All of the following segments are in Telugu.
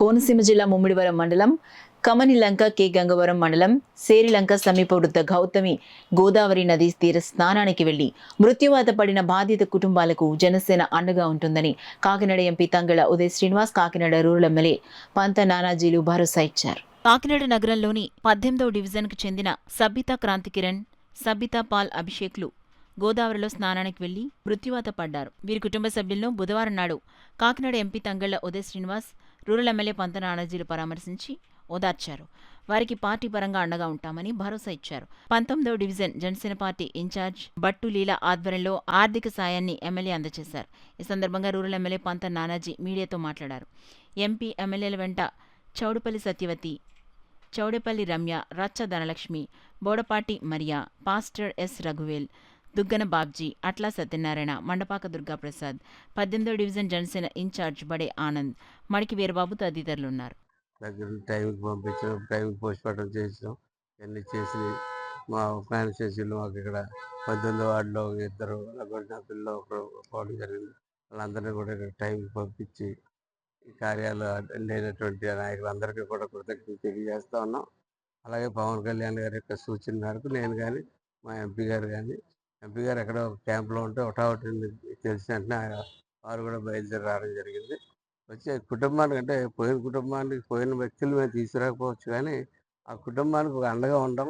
కోనసీమ జిల్లా ముమ్మిడివరం మండలం కమనిలంక కె గంగవరం మండలం సేరిలంక సమీప వృద్ధ గౌతమి గోదావరి నదీ తీర స్నానానికి వెళ్లి మృత్యువాత పడిన బాధిత కుటుంబాలకు జనసేన అండగా ఉంటుందని Kakinada MP Tangella Uday Srinivas Kakinada rural MLA Pantham నానాజీలు భరోసా ఇచ్చారు. కాకినాడ నగరంలోని 18వ డివిజన్కు చెందిన సబితా క్రాంతికిరణ్, సబితా పాల్ అభిషేక్లు గోదావరిలో స్నానానికి వెళ్లి మృత్యువాత పడ్డారు. వీరి కుటుంబ సభ్యులను బుధవారం నాడు Kakinada MP Tangella Uday Srinivas, rural MLA Pantham నానాజీలు పరామర్శించి ఓదార్చారు. వారికి పార్టీ పరంగా అండగా ఉంటామని భరోసా ఇచ్చారు. 19వ division Janasena party in charge Battu Leela ఆధ్వర్యంలో ఆర్థిక సాయాన్ని ఎమ్మెల్యే అందజేశారు. ఈ సందర్భంగా రూరల్ ఎమ్మెల్యే పంత నానాజీ మీడియాతో మాట్లాడారు. ఎంపీ ఎమ్మెల్యేల వెంట చౌడపల్లి సత్యవతి, చౌడేపల్లి రమ్య, రచ్చ ధనలక్ష్మి, బోడపాటి మరియా, పాస్టర్ ఎస్ రఘువేల్, దుగ్గన బాబ్జీ, అట్లా సత్యనారాయణ, మండపాక దుర్గాప్రసాద్, 18వ డివిజన్ జనసేన ఇన్ఛార్జ్ బడే ఆనంద్, మడికి వీరబాబు తదితరులున్నారు. దగ్గర టైంకి పంపించడం, టైంకి పోస్ట్ మార్టం చేసినాం. ఇవన్నీ చేసి మా కాన్స్టిట్యూన్సీలో మాకు ఇక్కడ 18వ వార్డులో ఇద్దరు నా పిల్లలు ఒకరు పోవడం జరిగింది. వాళ్ళందరినీ కూడా ఇక్కడ టైంకి పంపించి ఈ కార్యాలు లేనటువంటి నాయకులందరికీ కూడా కృతజ్ఞతలు తెలియజేస్తా ఉన్నాం. అలాగే పవన్ కళ్యాణ్ గారి యొక్క సూచన మేరకు నేను కానీ మా ఎంపీ గారు ఎక్కడో క్యాంప్లో ఉంటే ఒకటి తెలిసిన వెంటనే వారు కూడా బయలుదేరి రావడం జరిగింది. వచ్చే కుటుంబానికి అంటే పోయిన వ్యక్తులు మేము తీసుకురాకపోవచ్చు, కానీ ఆ కుటుంబానికి ఒక అండగా ఉండడం,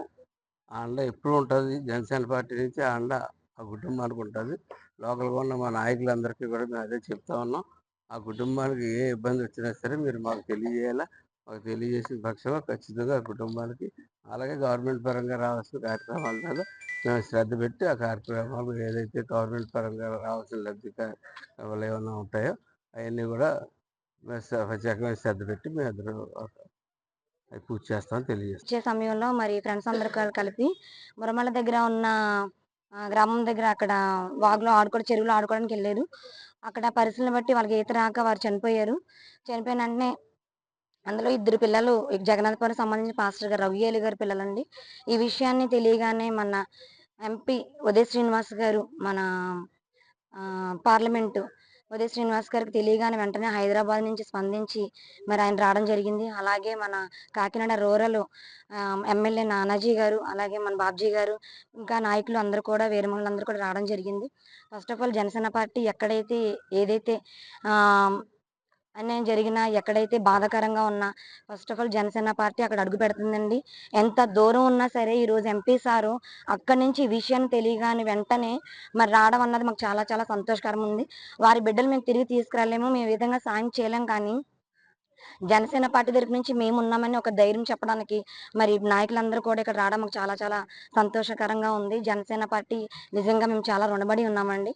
ఆ అండ ఎప్పుడు ఉంటుంది. జనసేన పార్టీ నుంచి ఆ అండ ఆ కుటుంబానికి ఉంటుంది. లోకల్గా ఉన్న మా నాయకులందరికీ కూడా మేము అదే చెప్తా ఉన్నాం. ఆ కుటుంబానికి ఏ ఇబ్బంది వచ్చినా సరే మీరు మాకు తెలియజేయాలా. మాకు తెలియజేసిన పక్షంలో ఖచ్చితంగా ఆ కుటుంబానికి, అలాగే గవర్నమెంట్ పరంగా రావాల్సిన కార్యక్రమాల మీద మేము శ్రద్ధ పెట్టి ఆ కార్యక్రమాలు ఏదైతే గవర్నమెంట్ పరంగా రావాల్సిన లబ్ధి కార్యక్రమాలు ఏమైనా ఉంటాయో అవన్నీ కూడా ప్రత్యేకమైన శ్రద్ధ పెట్టి మేము అందరూ పూర్తి చేస్తామని తెలియజేస్తాం. వచ్చే సమయంలో మరి ఫ్రెండ్స్ అందరూ కలిపి మురమల దగ్గర ఉన్న గ్రామం దగ్గర అక్కడ వాగులో చెరువులో ఆడుకోవడానికి వెళ్ళారు. అక్కడ పరిస్థితులను బట్టి వాళ్ళకి ఈత రాక వారు చనిపోయారు. చనిపోయిన వెంటనే అందులో ఇద్దరు పిల్లలు జగన్నాథపురం సంబంధించిన పాస్టర్ గారు రవియేలు గారి పిల్లలండి. ఈ విషయాన్ని తెలియగానే మన ఎంపీ ఉదయ్ శ్రీనివాస్ గారు, మన పార్లమెంటు ఉదయ్ శ్రీనివాస్ గారికి తెలియగానే వెంటనే హైదరాబాద్ నుంచి స్పందించి మరి ఆయన రావడం జరిగింది. అలాగే మన కాకినాడ రూరల్ ఎమ్మెల్యే నానాజీ గారు, అలాగే మన బాబ్జీ గారు, ఇంకా నాయకులు అందరూ కూడా వీరమహిళలందరూ కూడా రావడం జరిగింది. First of all Janasena party ఏదైతే అన్యాయం జరిగినా, ఎక్కడైతే బాధాకరంగా ఉన్నా first of all Janasena party అక్కడ అడుగు పెడుతుందండి. ఎంత దూరం ఉన్నా సరే ఈరోజు ఎంపీ సారు అక్కడి నుంచి ఈ విషయాన్ని తెలియగానే వెంటనే మరి రావడం అన్నది మాకు చాలా చాలా సంతోషకరం ఉంది. వారి బిడ్డలు మేము తిరిగి తీసుకురాలేము, మేము ఈ విధంగా సాయం చేయలేం, కానీ జనసేన పార్టీ తరపు నుంచి మేము ఉన్నామని ఒక ధైర్యం చెప్పడానికి మరి నాయకులందరూ కూడా ఇక్కడ రావడం మాకు చాలా చాలా సంతోషకరంగా ఉంది. జనసేన పార్టీ నిజంగా మేము చాలా రుణపడి ఉన్నామండి.